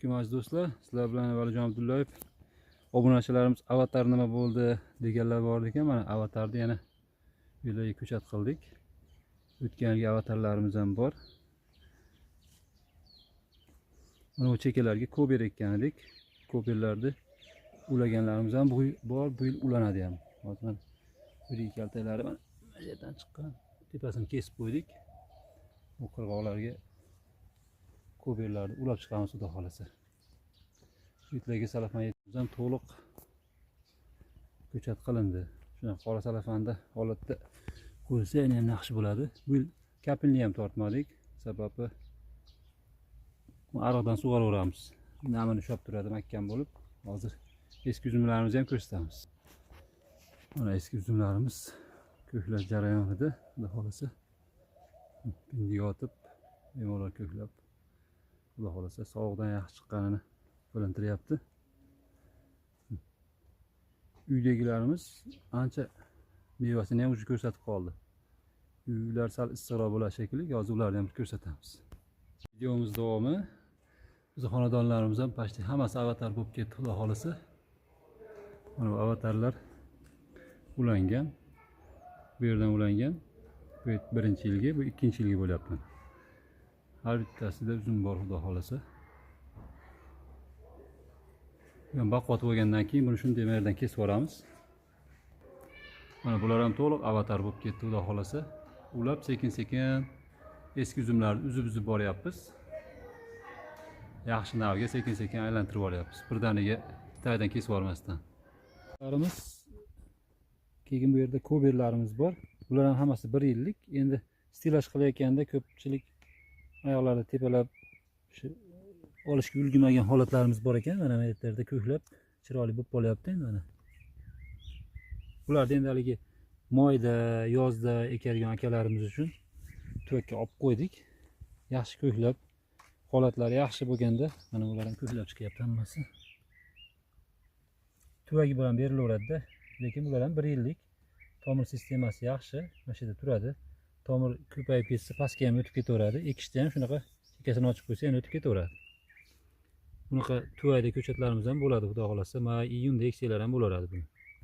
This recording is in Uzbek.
Assalomu aziz do'stlar, sizlar bilan Valijon Abdullayev. Obunachilarimiz avatar nima bo'ldi deganlar bor ekan. Mana avatarni yana videoga ko'chat qildik. O'tgan yilgi avatarlarimiz ham bor. Mana bu chekalarga kober ekkan edik. Koberlarni ulaganlarimiz ham bor, bu yil ulanadi ham. Hozir bir kaltalari mana bu yerdan chiqqan. Tepasini kesib qo'ydik. Bu qirg'oqlarga koberlarni ulab chiqamiz xudo xolasa. Yutlarga salafan ham to'liq ko'chat qilindi. Shuna qora salafanda holatda qo'ysa ham yaxshi bo'ladi. Bu yil kapilni ham tortmadik, sababi ariqdan sug'oraveramiz. Namini ushlab turadi mahkam bo'lib. Hozir eski uzumlarimizni ham ko'rsatamiz. Mana eski uzumlarimiz ko'klab jarayonida, xudo xolasa. Pindiga otib, bemalol ko'klab, xudo xolasa sovuqdan yaxshi chiqqanini bilintiryapti. Uydagilarimiz ancha mevasini ham ko'rsatib qoldi. Uylar sal issiqroq bo'lar shekilli, hozir ularni ham ko'rsatamiz. Videomiz davomi. Biz xonadonlarimiz ham pashti hammasi avatar bo'lib ketdi, xudo xolasa. Mana bu avatarlar ulangan. Bu yerdan ulangan. Bu birinchi yilgi, bu ikkinchi yilgi bo'lyapti. Har bittasida uzum bor, xudo xolasa. Baquvvat bo'lgandan keyin buni shunday yerdan kesib yuboramiz. Mana bular ham to'liq avatar bo'lib ketdi, xudo xolasa. Ulab sekin-sekin eski uzumlarni uzib boryapmiz. Yaxshi navga sekin-sekin aylantirib boryapmiz. Birdaniga taydan kesib yubormasdan. Keyin bu yerda koberlarimiz bor. Bular ham hammasi 1 yillik. Endi stilaj qilayotganda ko'pchilik oyoqlarni tepalab shu olishga ulgurmagan holatlarimiz bor ekan. Mana bu yerlarda ko'klab chiroyli bo'lib qolyapti endi mana. Bularni endi haligi moyda, yozda ekadigan akalarimiz uchun tuvakka olib qo'ydik. Yaxshi ko'klab, holatlari yaxshi bo'lganda mana ular ham ko'klab chiqyapti hammasi. Tuvagi bilan berilaveradi-da, lekin bular ham 1 yillik. Tomir sistemasi yaxshi, mana shu yerda turadi. Tomir ko'payib ketsa pastga ham o'tib ketaveradi. Ekishda ham shunaqa chekasini ochib qo'ysa ham o'tib ketaveradi. Bunaqa tuvayda ko'chatlarimiz ham bo'ladi, xudo xolasa. May, iyunda eksanglar ham bo'laveradi buni.